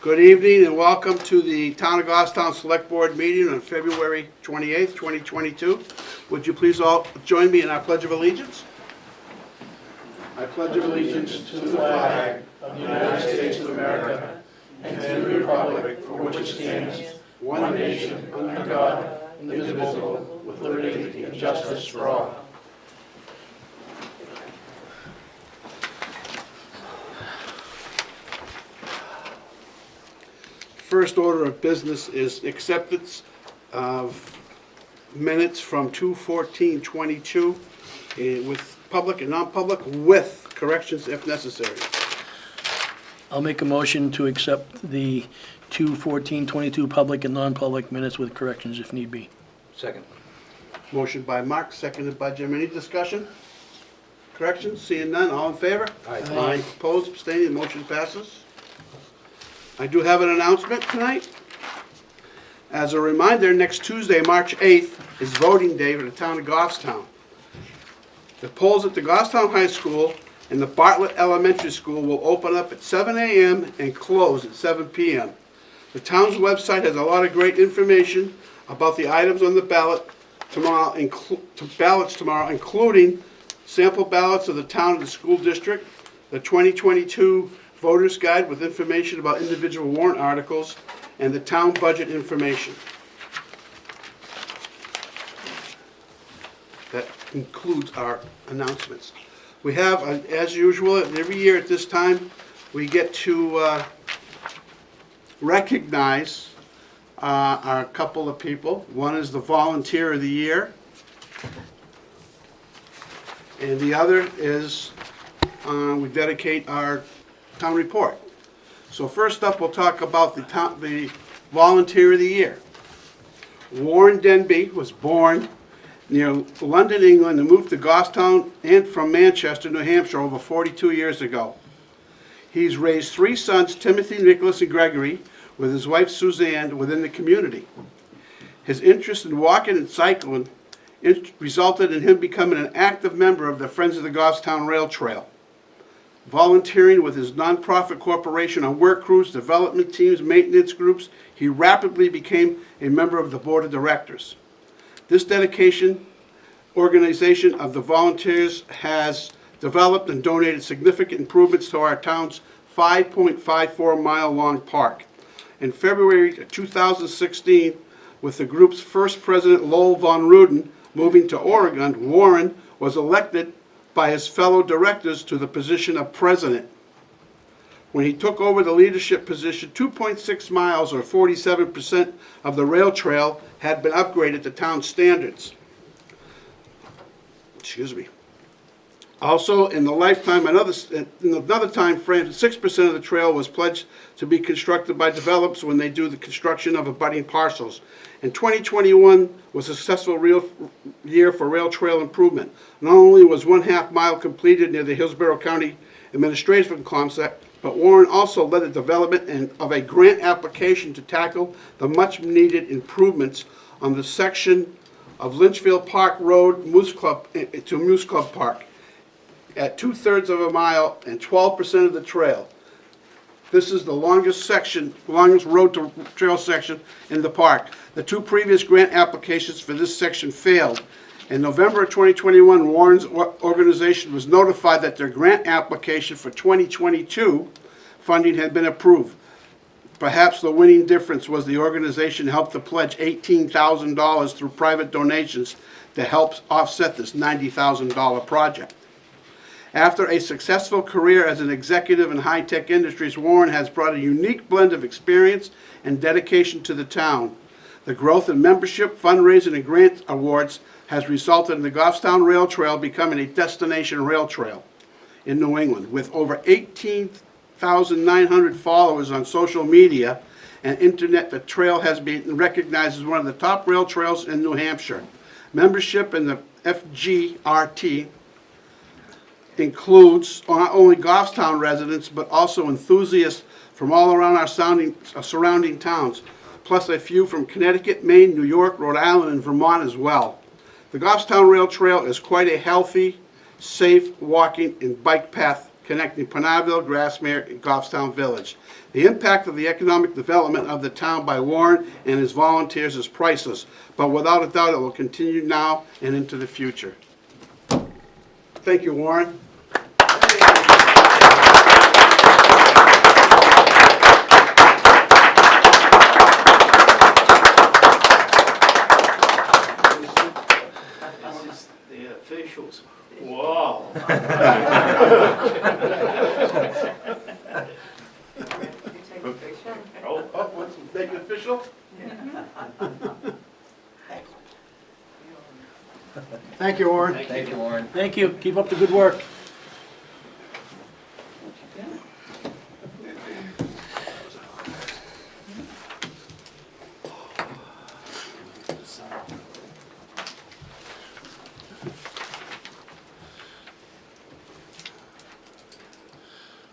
Good evening and welcome to the Town of Goffstown Select Board meeting on February 28th, 2022. Would you please all join me in our Pledge of Allegiance? I pledge allegiance to the flag of the United States of America and to the republic for which it stands, one nation, under God, indivisible, with liberty and justice for all. First order of business is acceptance of minutes from 2/14/22 with public and non-public with corrections if necessary. I'll make a motion to accept the 2/14/22 public and non-public minutes with corrections if need be. Second. Motion by Mark, seconded by Jim. Any discussion? Corrections? Seeing none, all in favor? Aye. Opposed, abstaining, motion passes. I do have an announcement tonight. As a reminder, next Tuesday, March 8th, is voting day for the town of Goffstown. The polls at the Goffstown High School and the Bartlett Elementary School will open up at 7 a.m. and close at 7 p.m. The town's website has a lot of great information about the items on the ballot tomorrow, including sample ballots of the town and the school district, the 2022 Voters Guide with information about individual warrant articles, and the town budget information. That concludes our announcements. We have, as usual, every year at this time, we get to recognize a couple of people. One is the Volunteer of the Year, and the other is we dedicate our town report. So first up, we'll talk about the Volunteer of the Year. Warren Denby was born near London, England, and moved to Goffstown and from Manchester, New Hampshire over 42 years ago. He's raised three sons, Timothy, Nicholas, and Gregory, with his wife Suzanne within the community. His interest in walking and cycling resulted in him becoming an active member of the Friends of the Goffstown Rail Trail. Volunteering with his nonprofit corporation on work crews, development teams, maintenance groups, he rapidly became a member of the board of directors. This dedication organization of the volunteers has developed and donated significant improvements to our town's 5.54-mile-long park. In February 2016, with the group's first president, Lowell Von Ruden, moving to Oregon, Warren was elected by his fellow directors to the position of president. When he took over the leadership position, 2.6 miles or 47% of the rail trail had been upgraded to town standards. Excuse me. Also, in another time frame, 6% of the trail was pledged to be constructed by developers when they do the construction of abutting parcels. And 2021 was a successful year for rail trail improvement. Not only was 1/2 mile completed near the Hillsborough County Administrative Complex, but Warren also led the development of a grant application to tackle the much-needed improvements on the section of Lynchfield Park Road to Moose Club Park at 2/3 of a mile and 12% of the trail. This is the longest road to trail section in the park. The two previous grant applications for this section failed. In November of 2021, Warren's organization was notified that their grant application for 2022 funding had been approved. Perhaps the winning difference was the organization helped to pledge $18,000 through private donations to help offset this $90,000 project. After a successful career as an executive in high-tech industries, Warren has brought a unique blend of experience and dedication to the town. The growth in membership, fundraising, and grant awards has resulted in the Goffstown Rail Trail becoming a destination rail trail in New England. With over 18,900 followers on social media and internet, the trail has been recognized as one of the top rail trails in New Hampshire. Membership in the FGRT includes not only Goffstown residents, but also enthusiasts from all around our surrounding towns, plus a few from Connecticut, Maine, New York, Rhode Island, and Vermont as well. The Goffstown Rail Trail is quite a healthy, safe walking and bike path connecting Pinardville, Grassmere, and Goffstown Village. The impact of the economic development of the town by Warren and his volunteers is priceless, but without a doubt it will continue now and into the future. Thank you, Warren. This is the officials. Wow. Oh, what's make it official? Thank you, Warren. Thank you, Warren. Thank you. Keep up the good work.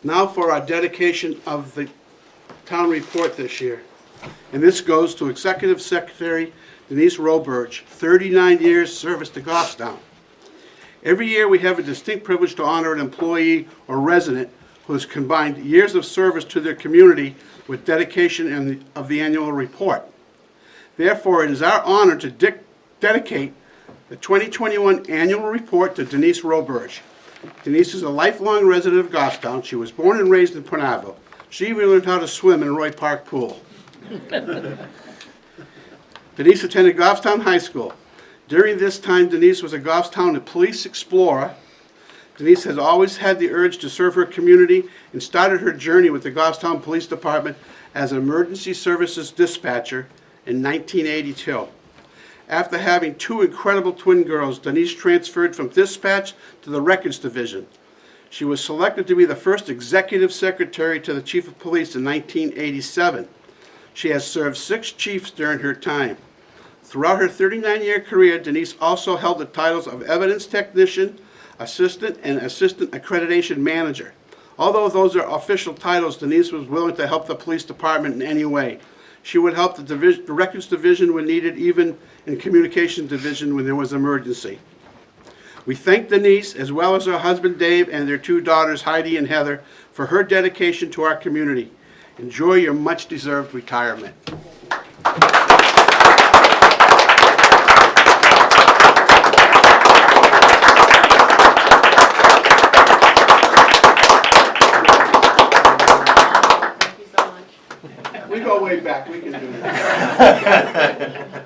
Now for our dedication of the town report this year. And this goes to Executive Secretary Denise Roberge, 39 years service to Goffstown. Every year we have a distinct privilege to honor an employee or resident who has combined years of service to their community with dedication of the annual report. Therefore, it is our honor to dedicate the 2021 annual report to Denise Roberge. Denise is a lifelong resident of Goffstown. She was born and raised in Pinardville. She even learned how to swim in Roy Park Pool. Denise attended Goffstown High School. During this time, Denise was a Goffstown police explorer. Denise has always had the urge to serve her community and started her journey with the Goffstown Police Department as an emergency services dispatcher in 1982. After having two incredible twin girls, Denise transferred from dispatch to the records division. She was selected to be the first executive secretary to the chief of police in 1987. She has served 6 chiefs during her time. Throughout her 39-year career, Denise also held the titles of evidence technician, assistant, and assistant accreditation manager. Although those are official titles, Denise was willing to help the police department in any way. She would help the records division when needed, even in communication division when there was an emergency. We thank Denise, as well as her husband Dave and their 2 daughters Heidi and Heather, for her dedication to our community. Enjoy your much-deserved retirement. Thank you so much. We go way back, we can do that.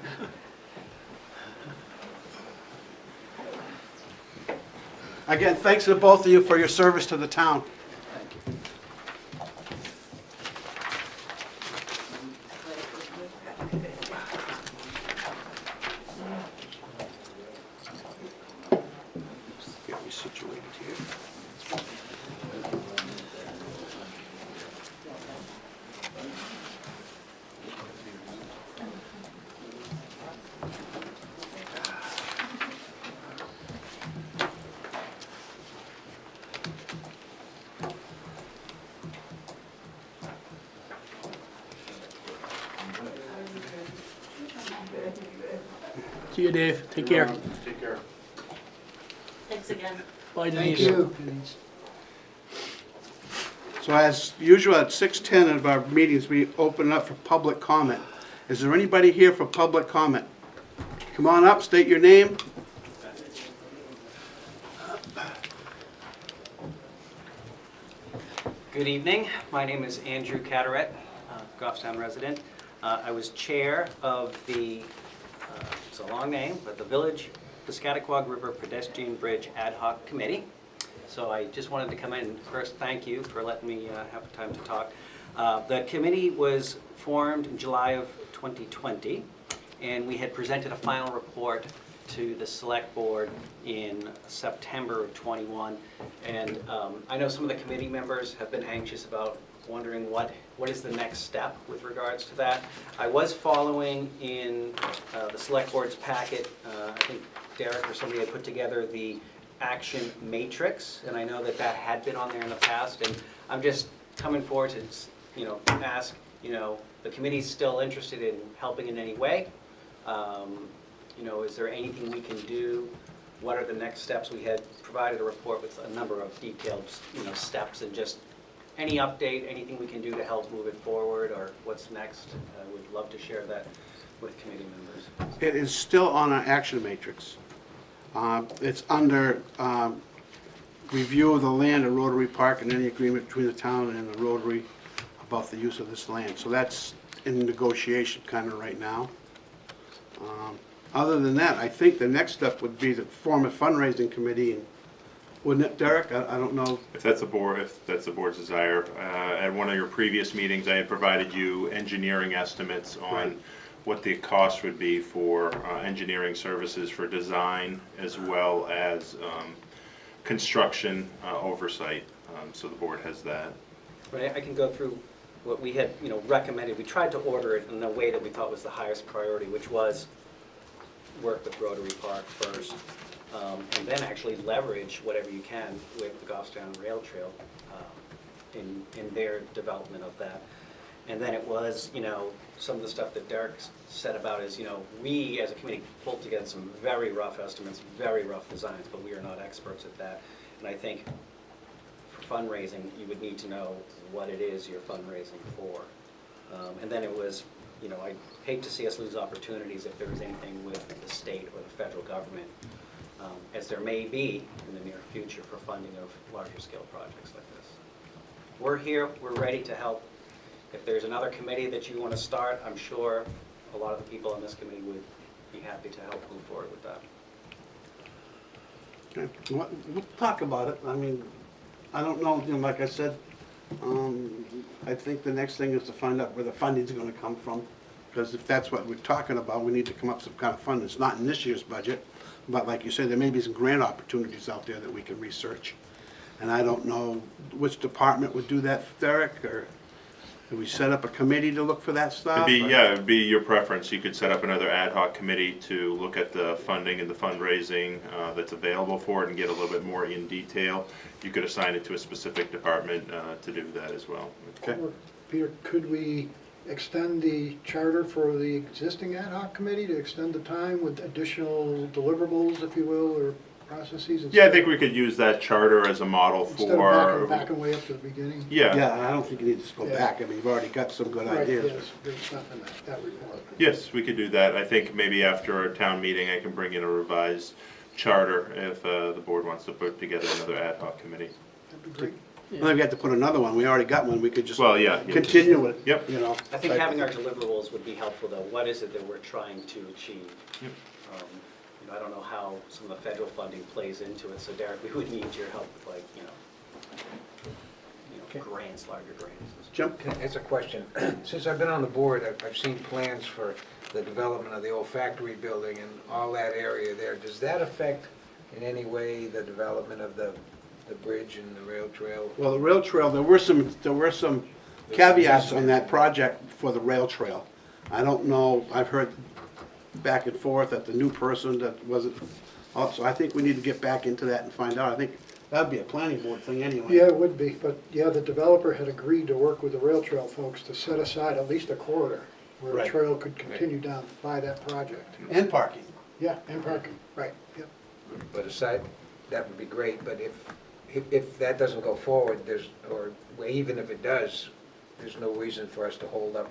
Again, thanks to both of you for your service to the town. Get me situated here. See you, Dave. Take care. Take care. Thanks again. Bye, Thank Denise. you. So as usual, at 6:10 of our meetings, we open up for public comment. Is there anybody here for public comment? Come on up, state your name. Good evening. My name is Andrew Carteret, Goffstown resident. I was chair of the, it's a long name, but the Village Piscataquag River Pedestrian Bridge Ad Hoc Committee. So I just wanted to come in and first thank you for letting me have the time to talk. The committee was formed in July of 2020, and we had presented a final report to the select board in September of 21. And I know some of the committee members have been anxious about wondering what is the next step with regards to that. I was following in the select board's packet, I think Derek or somebody had put together the action matrix, and I know that that had been on there in the past, and I'm just coming forward to, ask, the committee's still interested in helping in any way. Is there anything we can do what are the next steps. We had provided a report with a number of detailed, steps and just any update, anything we can do to help move it forward or what's next. I would love to share that with committee members. It is still on our action matrix. It's under review of the land at Rotary Park and any agreement between the town and the Rotary about the use of this land. So that's in negotiation kind of right now. Other than that, I think the next step would be to form a fundraising committee, and wouldn't it, Derek? I don't know. If that's the board's desire. At one of your previous meetings, I had provided you engineering estimates on Right. what the cost would be for engineering services for design as well as construction oversight. So the board has that. Right, I can go through what we had, recommended. We tried to order it in the way that we thought was the highest priority, which was work with Rotary Park first, and then actually leverage whatever you can with the Goffstown Rail Trail in their development of that. And then it was, some of the stuff that Derek said about is, we as a committee pulled together some very rough estimates, very rough designs, but we are not experts at that. And I think for fundraising, you would need to know what it is you're fundraising for. And then it was, I hate to see us lose opportunities if there was anything with the state or the federal government, as there may be in the near future for funding of larger scale projects like this. We're here, we're ready to help. If there's another committee that you want to start, I'm sure a lot of the people on this committee would be happy to help move forward with that. Okay. We'll talk about it. I mean, I don't know, like I said, I think the next thing is to find out where the funding's gonna come from. Because if that's what we're talking about, we need to come up with some kind of fund. It's not in this year's budget, but like you said, there may be some grant opportunities out there that we can research. And I don't know which department would do that, Derek, or do we set up a committee to look for that stuff? It'd be your preference. You could set up another ad hoc committee to look at the funding and the fundraising that's available for it and get a little bit more in detail. You could assign it to a specific department to do that as well. Okay. Or, Peter, could we extend the charter for the existing ad hoc committee to extend the time with additional deliverables, if you will, or processes? Yeah, I think we could use that charter as a model Instead for. of backing way up to the beginning? Yeah. Yeah, I don't think you need to go Yeah. back. I mean, you've already got some good Right, ideas. yes, there's stuff in that report. Yes, we could do that. I think maybe after our town meeting, I can bring in a revised charter if the board wants to put together another ad hoc committee. That'd be great. Well, if we had to put another one, we already got one, we could just Well, yeah. continue it. Yep. I think having our deliverables would be helpful, though. What is it that we're trying to achieve? Yep. I don't know how some of the federal funding plays into it, so Derek, we would need your help with grants, larger grants. Jim? It's a question. Since I've been on the board, I've seen plans for the development of the old factory building and all that area there. Does that affect in any way the development of the bridge and the rail trail? Well, the rail trail, there were some caveats on that project for the rail trail. I don't know, I've heard back and forth that the new person that wasn't, so I think we need to get back into that and find out. I think that'd be a planning board thing anyway. Yeah, it would be, but yeah, the developer had agreed to work with the rail trail folks to set aside at least a corridor where the Right. trail could continue down by that project. And parking. Yeah, and parking, right, yep. But aside, that would be great, but if that doesn't go forward, even if it does, there's no reason for us to hold up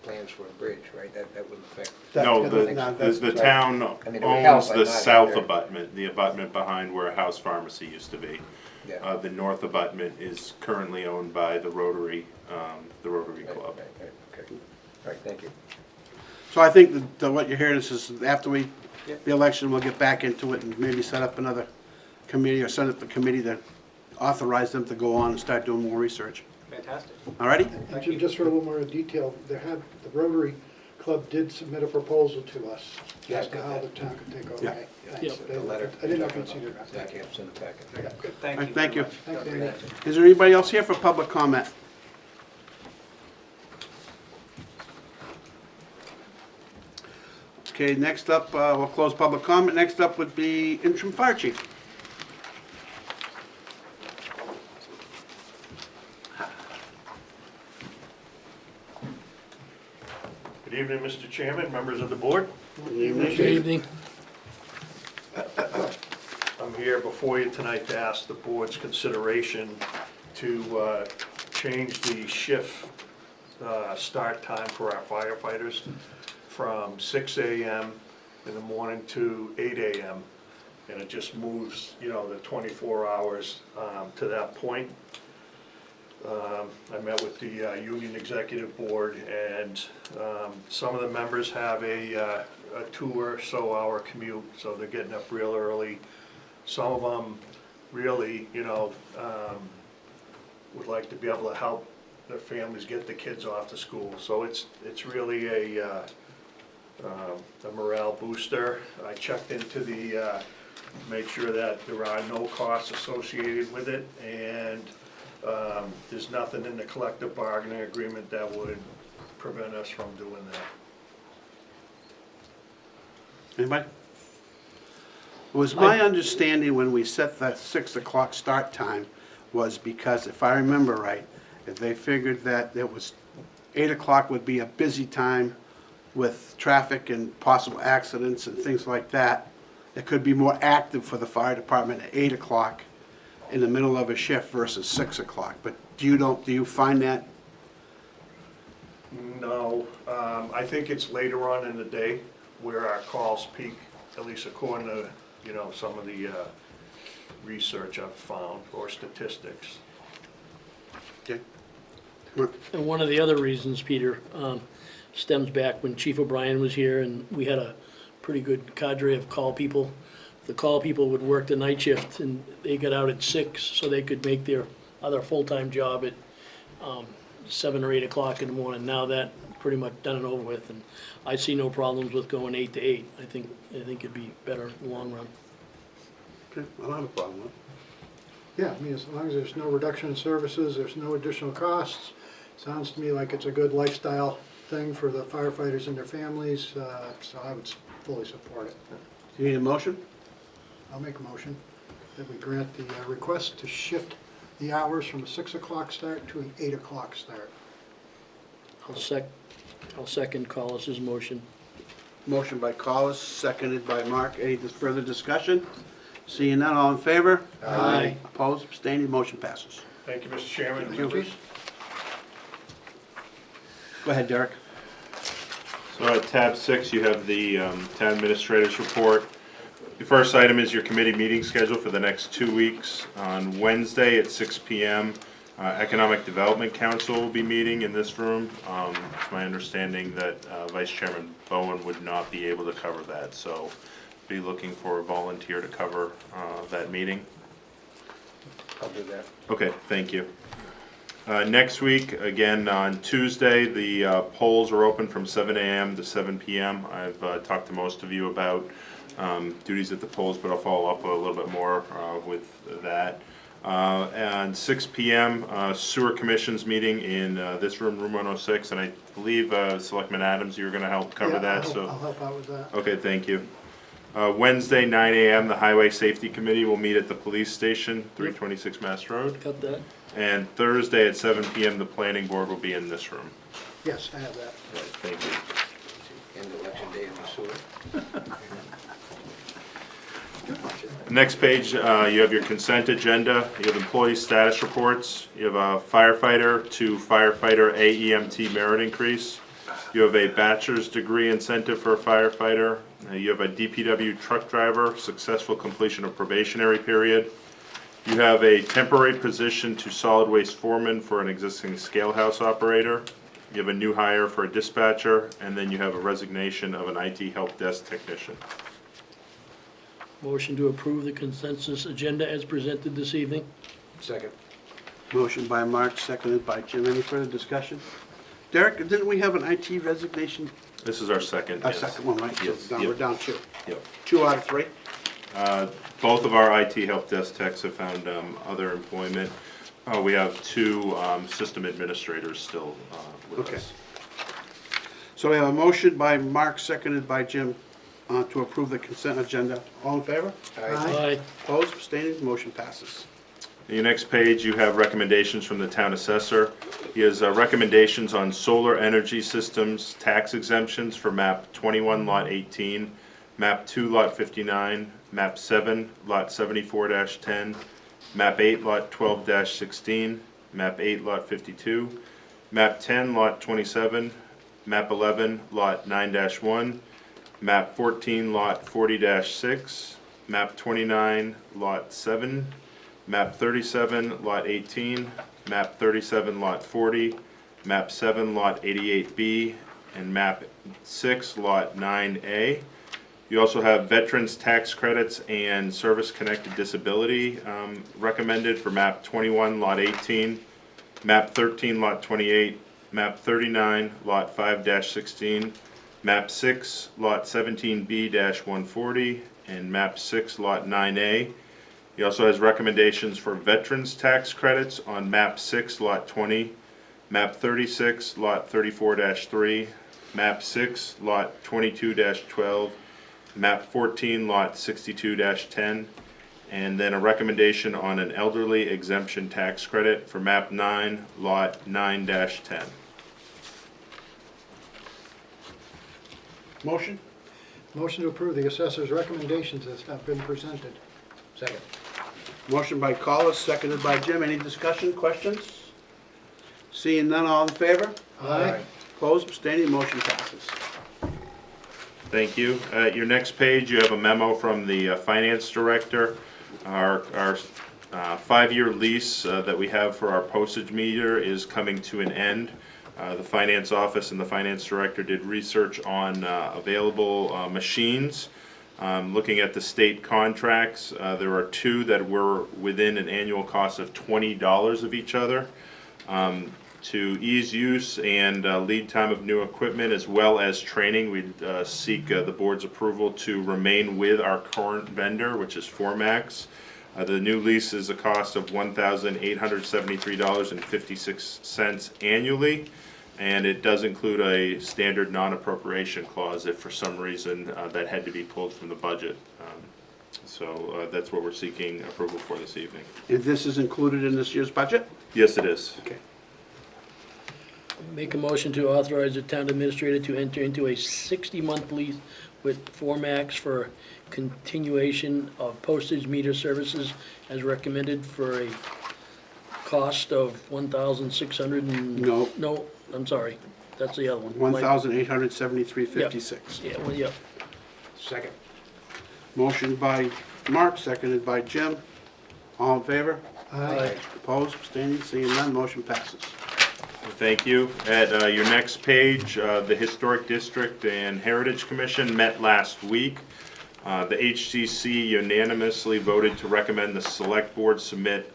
plans for a bridge, right? That wouldn't affect. No, that's- the town I mean, it would help, owns but the not south either. abutment, the abutment behind where House Pharmacy used to be. Yeah. The north abutment is currently owned by the Rotary Club. Right, okay. All right, thank you. So I think that what you're hearing is after Yep. the election, we'll get back into it and maybe set up another committee or set up a committee that authorize them to go on and start doing more research. Fantastic. All righty? And just for a little more detail, the Rotary Club did submit a proposal to us Yeah, as to got how that. the town could take over. Yeah. Okay, Yep. thanks. The letter. I didn't know if you'd seen it. Yeah, it's in the packet. Good, thank All you. right, thank very you. much. Thanks, Andy. Is there anybody else here for public comment? Okay, next up, we'll close public comment. Next up would be interim fire chief. Good evening, Mr. Chairman, members of the board. Good evening. Good evening. here before you tonight to ask the board's consideration to change the shift start time for our firefighters from 6 AM in the morning to 8 AM. And it just moves, you know, the 24 hours to that point. I met with the union executive board, and some of the members have a 2 or so hour commute, so they're getting up real early. Some of them really, you know, would like to be able to help their families get the kids off to school. So it's really a morale booster. I checked into the, make sure that there are no costs associated with it, and there's nothing in the collective bargaining agreement that would prevent us from doing that. Anybody? It was my understanding when we set the 6 o'clock start time was because, if I remember right, if they figured that it was 8 o'clock would be a busy time with traffic and possible accidents and things like that, it could be more active for the fire department at 8 o'clock in the middle of a shift versus 6 o'clock. But do you find that? No, I think it's later on in the day where our calls peak, at least according to, you know, some of the research I've found, or statistics. Okay. And one of the other reasons, Peter, stems back when Chief O'Brien was here, and we had a pretty good cadre of call people. The call people would work the night shift, and they got out at 6, so they could make their other full-time job at 7 or 8 o'clock in the morning. Now that pretty much done and over with, and I see no problems with going 8 to 8. I think it'd be better in the long run. Okay, I don't have a problem with it. Yeah, I mean, as long as there's no reduction in services, there's no additional costs, sounds to me like it's a good lifestyle thing for the firefighters and their families, so I would fully support it. Do you need a motion? I'll make a motion that we grant the request to shift the hours from a 6 o'clock start to an 8 o'clock start. I'll second Collis's motion. Motion by Collis, seconded by Mark. Any further discussion? Seeing none, all in favor? Aye. Opposed, abstaining, motion passes. Thank you, Mr. Chairman and Thank you. members. Go ahead, Derek. So at tab 6, you have the town administrator's report. The first item is your committee meeting schedule for the next 2 weeks. On Wednesday at 6 p.m., Economic Development Council will be meeting in this room. It's my understanding that Vice Chairman Bowen would not be able to cover that, so be looking for a volunteer to cover that meeting. I'll do that. Okay, thank you. Next week, again, on Tuesday, the polls are open from 7 a.m. to 7 p.m. I've talked to most of you about duties at the polls, but I'll follow up a little bit more with that. And 6 p.m., Sewer Commission's meeting in this room, room 106, and I believe Selectman Adams, you're going to help cover Yeah, that. I'll help out with that. Okay, thank you. Wednesday, 9 a.m., the Highway Safety Committee will meet at the police station, 326 Mass Road. Got that? And Thursday at 7 p.m., the planning board will be in this room. Yes, I have that. Right, thank you. End election day in the sewer. Next page, you have your consent agenda. You have employee status reports. You have a firefighter to firefighter AEMT merit increase. You have a bachelor's degree incentive for a firefighter. You have a DPW truck driver, successful completion of probationary period. You have a temporary position to solid waste foreman for an existing scale house operator. You have a new hire for a dispatcher, and then you have a resignation of an IT help desk technician. Motion to approve the consensus agenda as presented this evening. Second. Motion by Mark, seconded by Jim. Any further discussion? Derek, didn't we have an IT resignation? This is our second. A yes. second one, right? So Yes, we're yep. down 2. Yep. 2 out of 3? Both of our IT help desk techs have found other employment. We have 2 system administrators still with Okay. us. So we have a motion by Mark, seconded by Jim, to approve the consent agenda. All in favor? Aye. Opposed, abstaining, motion passes. On your next page, you have recommendations from the town assessor. He has recommendations on solar energy systems, tax exemptions for map 21 lot 18, map 2 lot 59, map 7, lot 74-10, map 8, lot 12-16, map 8, lot 52, map 10, lot 27, map 11, lot 9-1, map 14, lot 40-6, map 29, lot 7, map 37, lot 18, map 37, lot 40, map 7, lot 88B, and map 6, lot 9A. You also have veterans tax credits and service-connected disability recommended for map 21, lot 18, map 13, lot 28, map 39, lot 5-16, map 6, lot 17B-140, and map 6, lot 9A. He also has recommendations for veterans tax credits on map 6, lot 20, map 36, lot 34-3, map 6, lot 22-12, map 14, lot 62-10, and then a recommendation on an elderly exemption tax credit for map 9, lot 9-10. Motion? Motion to approve the assessor's recommendations as have been presented. Second. Motion by Collis, seconded by Jim. Any discussion, questions? Seeing none, all in favor? Aye. Opposed, abstaining, motion passes. Thank you. At your next page, you have a memo from the finance director. Our 5-year lease that we have for our postage meter is coming to an end. The finance office and the finance director did research on available machines. Looking at the state contracts, there are 2 that were within an annual cost of $20 of each other. To ease use and lead time of new equipment as well as training, we'd seek the board's approval to remain with our current vendor, which is Formax. The new lease is a cost of $1,873.56 annually, and it does include a standard non-appropriation clause if for some reason that had to be pulled from the budget. So that's what we're seeking approval for this evening. And this is included in this year's budget? Yes, it is. Okay. Make a motion to authorize the town administrator to enter into a 60-month lease with Formax for continuation of postage meter services as recommended for a cost of $1,600 and... No. No, I'm sorry, that's the other one. $1,873.56. Yeah, well, yeah. Second. Motion by Mark, seconded by Jim. All in favor? Aye. Opposed, abstaining, seeing none, motion passes. Thank you. At your next page, the Historic District and Heritage Commission met last week. The HCC unanimously voted to recommend the Select Board submit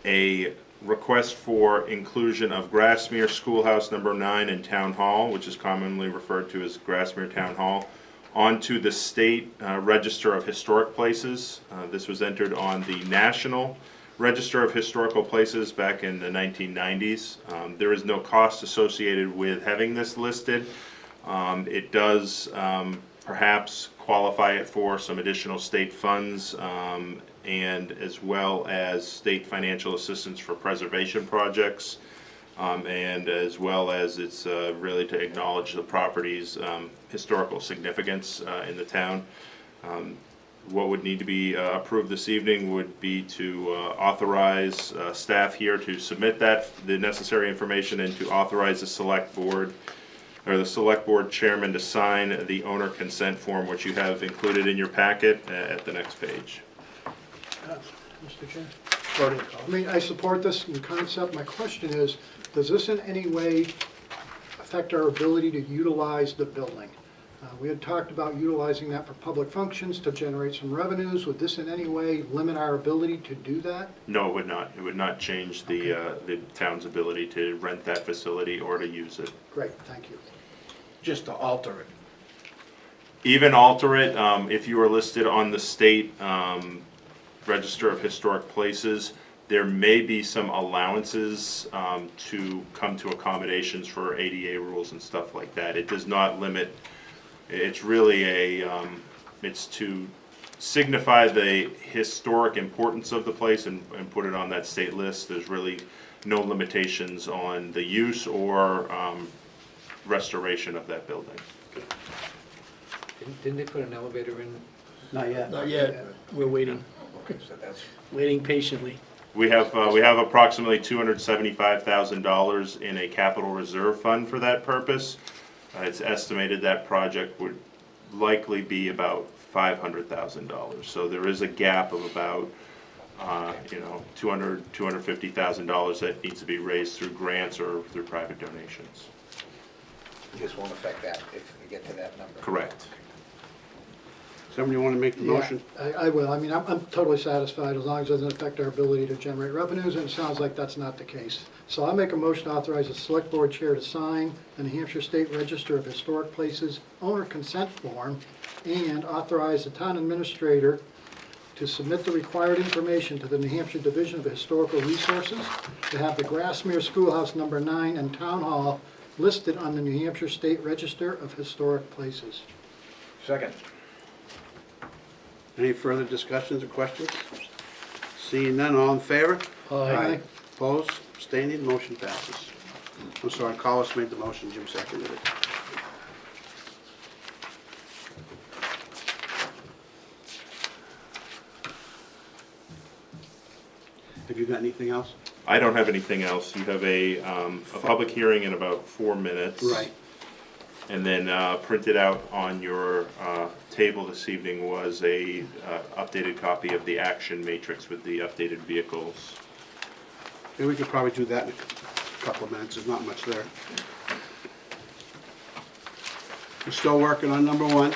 a request for inclusion of Grassmere Schoolhouse number 9 and Town Hall, which is commonly referred to as Grassmere Town Hall, onto the State Register of Historic Places. This was entered on the National Register of Historical Places back in the 1990s. There is no cost associated with having this listed. It does perhaps qualify it for some additional state funds and as well as state financial assistance for preservation projects, and as well as it's really to acknowledge the property's historical significance in the town. What would need to be approved this evening would be to authorize staff here to submit the necessary information and to authorize the select board or the select board chairman to sign the owner consent form, which you have included in your packet at the next page. Mr. Chair? I mean, I support this in concept. My question is, does this in any way affect our ability to utilize the building? We had talked about utilizing that for public functions to generate some revenues. Would this in any way limit our ability to do that? No, it would not. It would not change the town's ability to rent that facility or to use it. Great, thank you. Just to alter it. Even alter it, if you are listed on the state Register of Historic Places, there may be some allowances to come to accommodations for ADA rules and stuff like that. It does not limit. It's really it's to signify the historic importance of the place and put it on that state list. There's really no limitations on the use or restoration of that building. Didn't they put an elevator in Not yet. Not yet. We're waiting, Okay, so that's, waiting patiently. We have approximately $275,000 in a capital reserve fund for that purpose. It's estimated that project would likely be about $500,000. So there is a gap of about, $250,000 that needs to be raised through grants or through private donations. this won't affect that if we get to that number. Correct. Somebody want to make the motion? Yeah, I will. I mean, I'm totally satisfied as long as it doesn't affect our ability to generate revenues, and it sounds like that's not the case. So I'll make a motion to authorize the select board chair to sign the New Hampshire State Register of Historic Places owner consent form and authorize the town administrator to submit the required information to the New Hampshire Division of Historical Resources to have the Grassmere Schoolhouse number 9 and Town Hall listed on the New Hampshire State Register of Historic Places. Second. Any further discussions or questions? Seeing none, all in favor? Aye. Opposed, abstaining, motion passes. I'm sorry, Collis made the motion, Jim seconded it. Have you got anything else? I don't have anything else. You have a public hearing in about 4 minutes. Right. And then printed out on your table this evening was a updated copy of the action matrix with the updated vehicles. Yeah, we could probably do that in a couple of minutes, there's not much there. We're still working on number 1.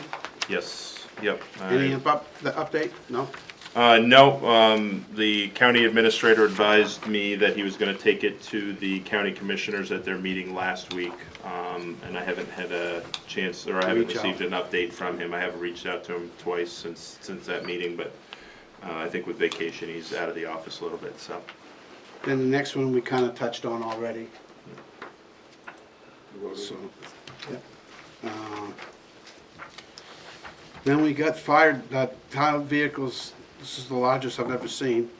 Yes, yep. Any update? No? No, the county administrator advised me that he was gonna take it to the county commissioners at their meeting last week. And I haven't had a chance, or I haven't Reach out. received an update from him. I have reached out to him twice since that meeting, but I think with vacation, he's out of the office a little bit, so. Then the next one we kind of touched on already. So, then we got fire, town vehicles, this is the largest I've ever seen.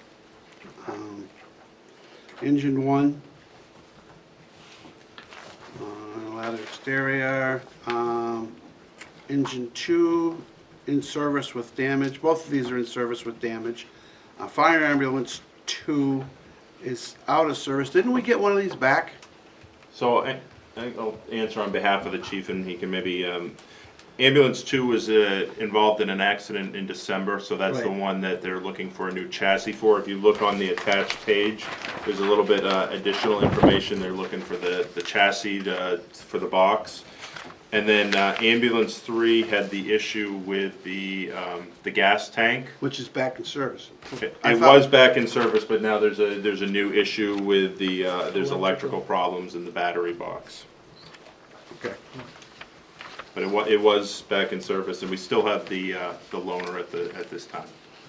Engine 1. Ladder exterior. Engine 2, in service with damage. Both of these are in service with damage. Fire ambulance 2 is out of service. Didn't we get one of these back? So I'll answer on behalf of the chief, and he can maybe, ambulance 2 was involved in an accident in December, so that's the Right. one that they're looking for a new chassis for. If you look on the attached page, there's a little bit additional information. They're looking for the chassis for the box. And then ambulance 3 had the issue with the gas tank. Which is back in service. It I thought- was back in service, but now there's a new issue with the there's electrical problems in the battery box. Okay. But it was back in service, and we still have the loaner at this time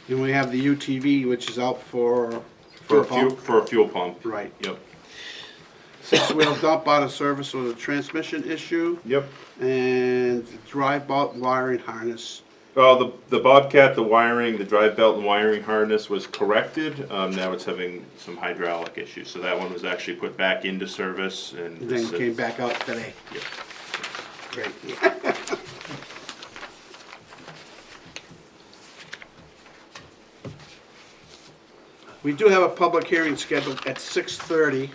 And we have the UTV, which is out for for fuel a fuel pump. Right. Yep. 6-wheel dump out of service with a transmission issue. Yep. And the drive belt wiring harness. Well, the Bobcat, the wiring, the drive belt and wiring harness was corrected. Now it's having some hydraulic issues, so that one was actually put back into service and Then came back out today. Yep. Great. We do have a public hearing scheduled at 6:30.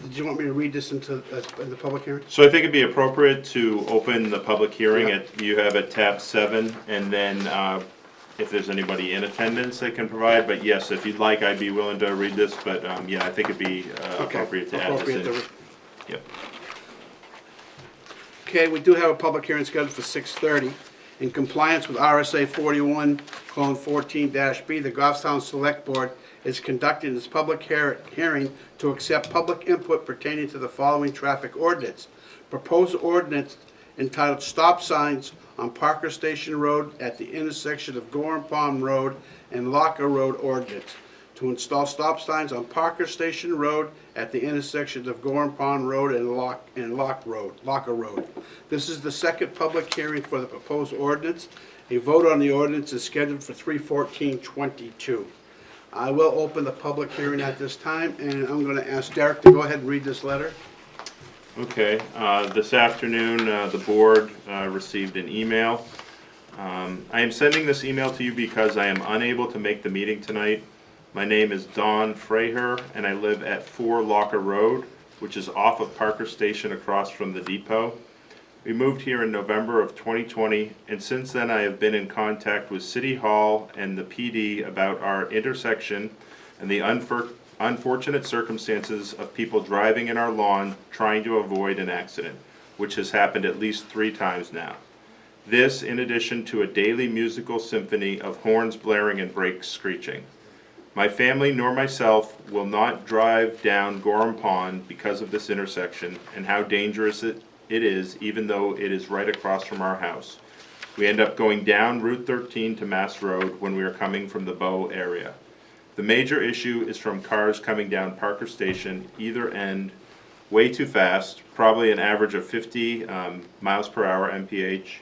Did you want me to read this into the public hearing? So I think it'd be appropriate to open the public hearing Yeah. you have at tab 7, and then if there's anybody in attendance that can provide, but yes, if you'd like, I'd be willing to read this, but yeah, I think it'd be appropriate to add this in. Yep. Okay, we do have a public hearing scheduled for 6:30. In compliance with RSA 41:14-B, the Goffstown Select Board is conducting this public hearing to accept public input pertaining to the following traffic ordinance. Proposed ordinance entitled Stop Signs on Parker Station Road at the intersection of Gorham Pond Road and Locker Road ordinance. To install stop signs on Parker Station Road at the intersections of Gorham Pond Road and Locker Road. This is the second public hearing for the proposed ordinance. A vote on the ordinance is scheduled for 3/14/22. I will open the public hearing at this time, and I'm going to ask Derek to go ahead and read this letter. Okay, this afternoon, the board received an email. I am sending this email to you because I am unable to make the meeting tonight. My name is Don Freher, and I live at 4 Locker Road, which is off of Parker Station across from the depot. We moved here in November of 2020, and since then I have been in contact with City Hall and the PD about our intersection and the unfortunate circumstances of people driving in our lawn trying to avoid an accident, which has happened at least 3 times now. This, in addition to a daily musical symphony of horns blaring and brakes screeching. My family nor myself will not drive down Gorham Pond because of this intersection and how dangerous it is, even though it is right across from our house. We end up going down Route 13 to Mass Road when we are coming from the Bow area. The major issue is from cars coming down Parker Station, either end, way too fast, probably an average of 50 miles per hour MPH,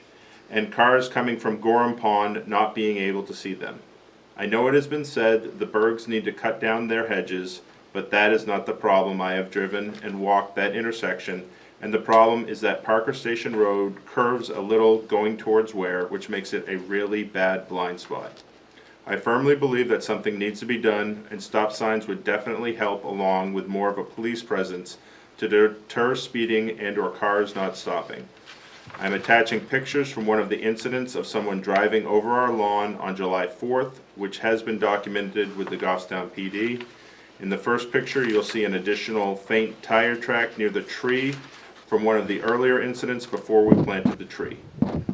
and cars coming from Gorham Pond not being able to see them. I know it has been said the Bergs need to cut down their hedges, but that is not the problem. I have driven and walked that intersection, and the problem is that Parker Station Road curves a little going towards Ware, which makes it a really bad blind spot. I firmly believe that something needs to be done, and stop signs would definitely help, along with more of a police presence to deter speeding and or cars not stopping. I'm attaching pictures from one of the incidents of someone driving over our lawn on July 4th, which has been documented with the Goffstown PD. In the first picture, you'll see an additional faint tire track near the tree from one of the earlier incidents before we planted the tree.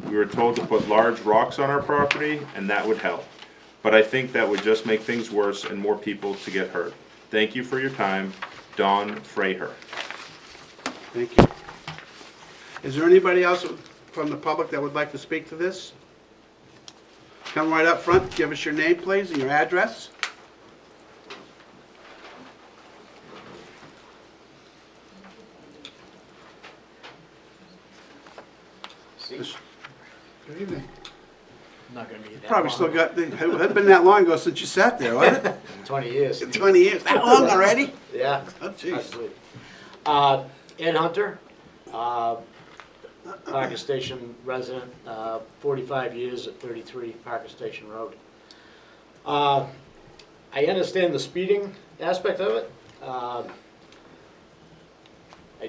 We were told to put large rocks on our property, and that would help. But I think that would just make things worse and more people to get hurt. Thank you for your time. Don Freher. Thank you. Is there anybody else from the public that would like to speak to this? Come right up front, give us your name, please, and your address. Good evening. Not gonna be that Probably long. still got, it hasn't been that long ago since you sat there, was it? 20 years. 20 years, that long already? Yeah. Oh, jeez. Absolutely. Ed Hunter, Parker Station resident, 45 years at 33 Parker Station Road. I understand the speeding aspect of it. I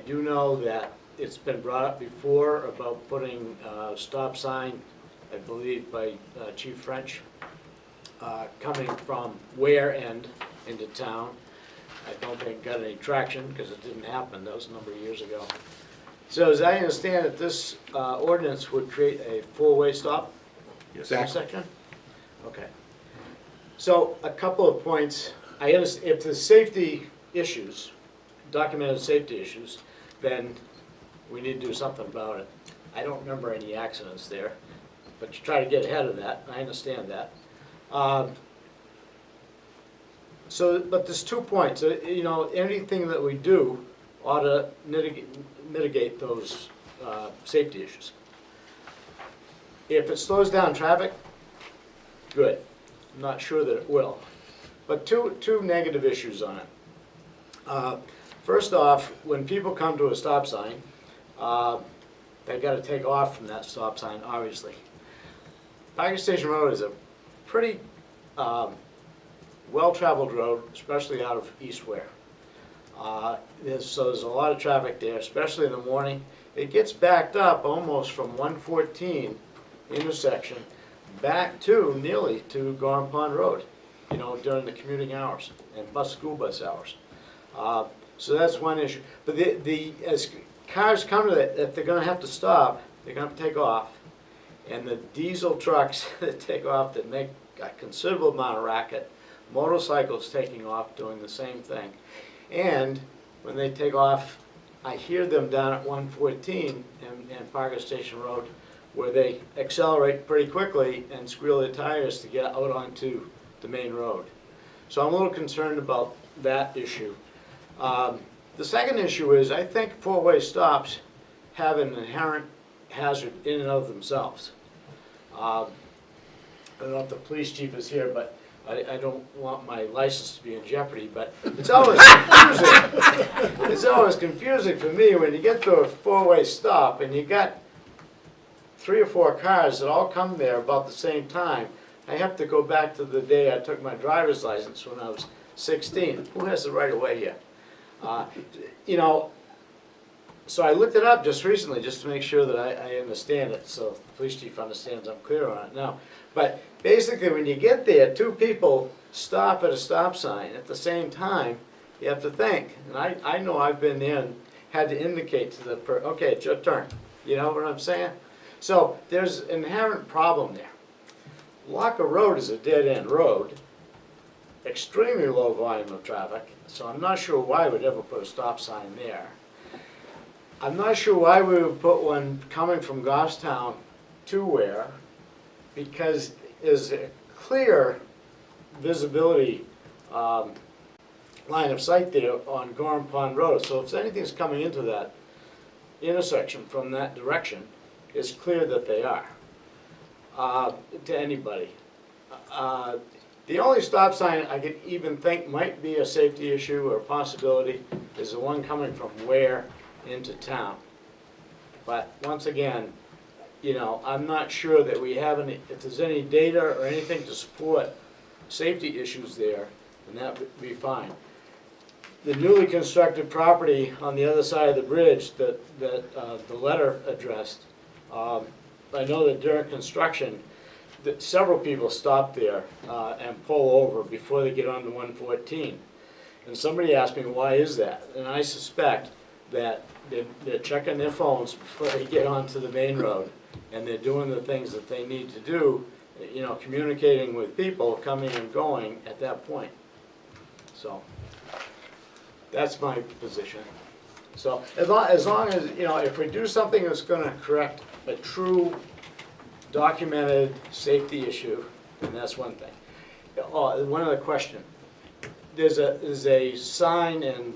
do know that it's been brought up before about putting a stop sign, I believe by Chief French, coming from Ware End into town. I don't think it got any traction because it didn't happen. That was a number of years ago. So as I understand it, this ordinance would create a four-way stop Yes. intersection? Okay. So a couple of points. I understand if there's safety issues, documented safety issues, then we need to do something about it. I don't remember any accidents there, but you try to get ahead of that. I understand that. But there's 2 points. You know, anything that we do ought to mitigate those safety issues. If it slows down traffic, good. I'm not sure that it will. But two negative issues on it. First off, when people come to a stop sign, they got to take off from that stop sign, obviously. Parker Station Road is a pretty well-traveled road, especially out of East Ware. So there's a lot of traffic there, especially in the morning. It gets backed up almost from 114 intersection back to nearly to Gorham Pond Road, you know, during the commuting hours and school bus hours. So that's one issue. But as cars come to that, if they're going to have to stop, they're going to have to take off. And the diesel trucks that take off that make a considerable amount of racket, motorcycles taking off doing the same thing. And when they take off, I hear them down at 114 and Parker Station Road, where they accelerate pretty quickly and squeal their tires to get out onto the main road. So I'm a little concerned about that issue. The second issue is I think four-way stops have an inherent hazard in and of themselves. I don't know if the police chief is here, but I don't want my license to be in jeopardy, but it's always confusing. It's always confusing for me when you get to a four-way stop and you got 3 or 4 cars that all come there about the same time. I have to go back to the day I took my driver's license when I was 16. Who has the right of way here? You know, so I looked it up just recently just to make sure that I understand it, so the police chief understands I'm clear on it now. But basically, when you get there, 2 people stop at a stop sign at the same time, you have to think. And I know I've been there and had to indicate to the okay, it's your turn. You know what I'm saying? So there's an inherent problem there. Locker Road is a dead-end road, extremely low volume of traffic, so I'm not sure why we'd ever put a stop sign there. I'm not sure why we would put one coming from Goffstown to Ware, because there's a clear visibility line of sight there on Gorham Pond Road. So if anything's coming into that intersection from that direction, it's clear that they are, to anybody. The only stop sign I could even think might be a safety issue or a possibility is the one coming from Ware into town. But once again, you know, I'm not sure that we have any, if there's any data or anything to support safety issues there, then that would be fine. The newly constructed property on the other side of the bridge that the letter addressed, I know that during construction, that several people stop there and pull over before they get onto 114. And somebody asked me, why is that? And I suspect that they're checking their phones before they get onto the main road, and they're doing the things that they need to do, you know, communicating with people coming and going at that point. So that's my position. So as long as, you know, if we do something that's going to correct a true documented safety issue, then that's one thing. Oh, one other question. There's a sign in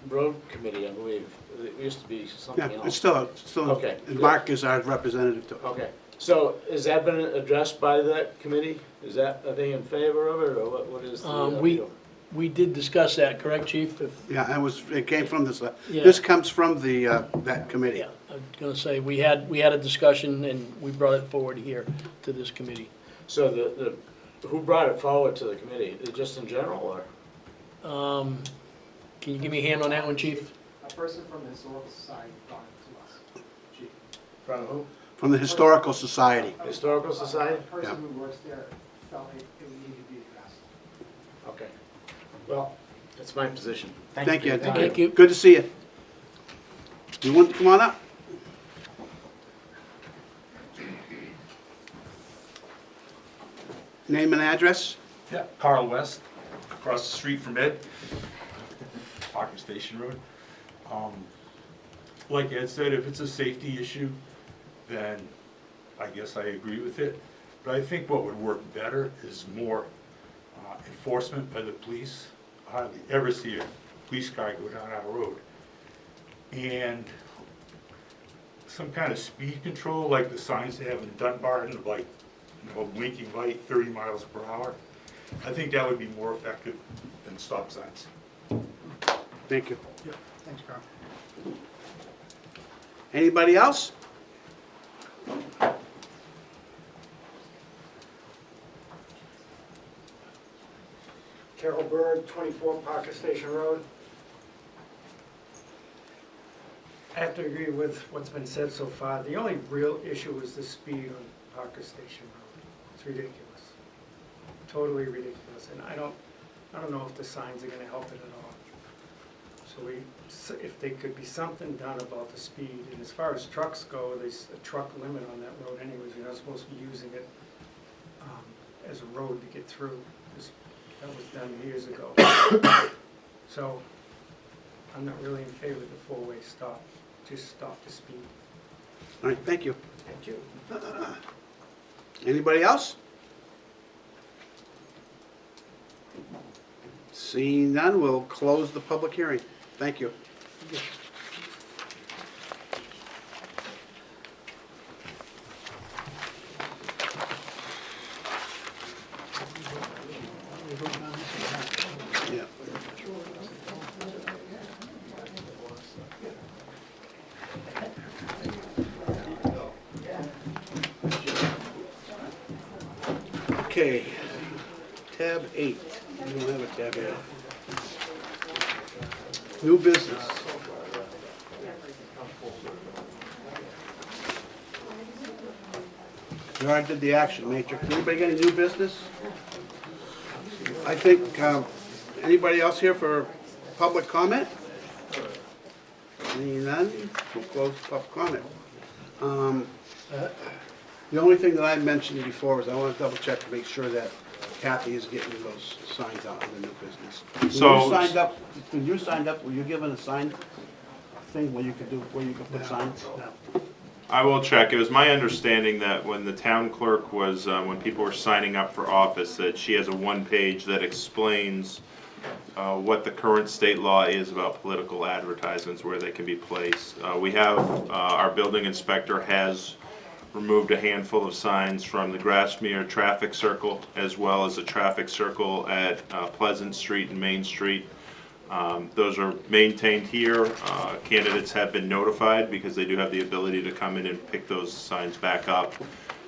road committee, I believe. It used to be something Yeah, else. it's still, Okay. and Mark is our representative to it. Okay, so has that been addressed by that committee? Is that, are they in favor of it, or what is the? We did discuss that, correct, Chief? Yeah, it came from this, Yeah. this comes from the, that committee. Yeah, I was gonna say, we had a discussion and we brought it forward here to this committee. So who brought it forward to the committee? Just in general, or? Can you give me a hand on that one, Chief? A person from the Historical Society brought it to us. Chief. From who? From the Historical Society. Historical Society? A person Yeah. who works there felt it needed to be addressed. Okay. Well, that's my position. Thank you. Thank you. Good to see you. You want to come on up? Name and address? Yeah, Carl West, across the street from Ed, Parker Station Road. Like Ed said, if it's a safety issue, then I guess I agree with it. But I think what would work better is more enforcement by the police. I hardly ever see a police car go down our road. And some kind of speed control, like the signs they have in Dunbarton, of like, you know, blinking light, 30 miles per hour. I think that would be more effective than stop signs. Thank you. Thanks, Carl. Anybody else? Carol Bird, 24 Parker Station Road. I have to agree with what's been said so far. The only real issue is the speed on Parker Station Road. It's ridiculous. Totally ridiculous. And I don't know if the signs are gonna help it at all. So if there could be something done about the speed, and as far as trucks go, there's a truck limit on that road anyways. You're not supposed to be using it as a road to get through. That was done years ago. So I'm not really in favor of the four-way stop. Just stop the speed. All right, thank you. Thank you. Anybody else? Seeing none, we'll close the public hearing. Thank you. voting on this? Yeah. Okay, tab 8. You don't have a tab 8. New business. We already did the action matrix. Anybody got any new business? I think, anybody else here for public comment? Seeing none, we'll close public comment. The only thing that I mentioned before is I want to double check to make sure that Kathy is getting those signs out on the new business. When you signed up, were you given a sign thing where you could put signs? No. I will check. It was my understanding that when the town clerk was, when people were signing up for office, that she has a one-page that explains what the current state law is about political advertisements, where they can be placed. We have, our building inspector has removed a handful of signs from the Grassmere traffic circle, as well as a traffic circle at Pleasant Street and Main Street. Those are maintained here. Candidates have been notified because they do have the ability to come in and pick those signs back up,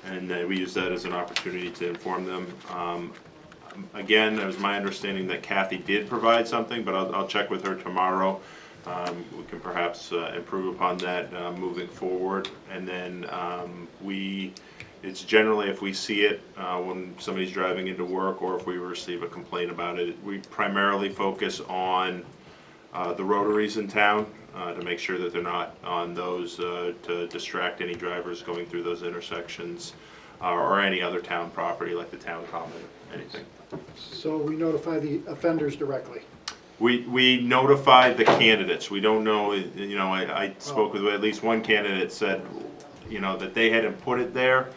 and we use that as an opportunity to inform them. Again, it was my understanding that Kathy did provide something, but I'll check with her tomorrow. We can perhaps improve upon that moving forward. And then it's generally if we see it when somebody's driving into work, or if we receive a complaint about it, we primarily focus on the rotaries in town to make sure that they're not on those to distract any drivers going through those intersections, or any other town property like the town common, anything. So we notify the offenders directly? We notify the candidates. We don't know, you know, I spoke with at least one candidate, said, you know, that they hadn't put it there.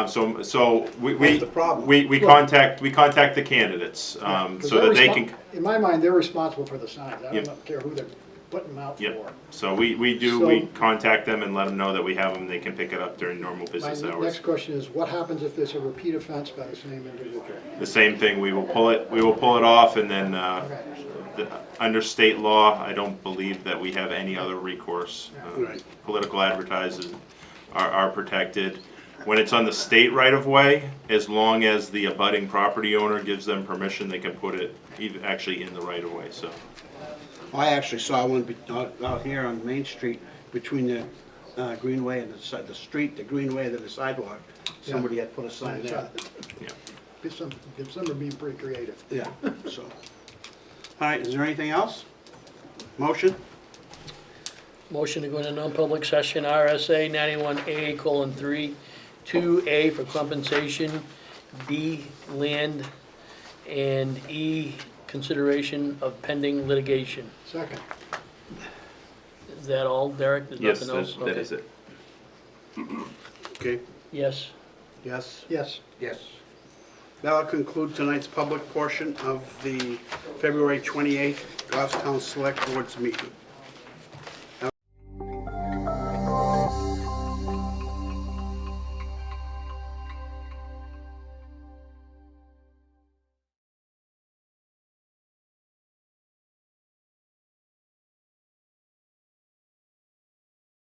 So we That's the problem. we contact the candidates, so that they can. In my mind, they're responsible for the signs. I Yep. don't care who they're putting them out Yep. for. So we contact them and let them know that we have them. They can pick it up during normal My business hours. next question is, what happens if there's a repeat offense by the same individual? The same thing. We will pull it off, and then under state law, I don't believe that we have any other recourse. Right. Political advertisers are protected. When it's on the state right-of-way, as long as the abutting property owner gives them permission, they can put it actually in the right-of-way, so. I actually saw one out here on Main Street between the Greenway and the street, the Greenway and the sidewalk. Somebody had put a sign there. Yeah. Some are being pretty creative. Yeah, so. All right, is there anything else? Motion? Motion to go into non-public session, RSA 91A:3, 2A for compensation, B, land, and E, consideration of pending litigation. Second. Is that all, Derek? There's Yes, nothing else? that is it. Okay, Yes. yes. Yes. Yes. That'll conclude tonight's public portion of the February 28th Goffstown Select Board's meeting.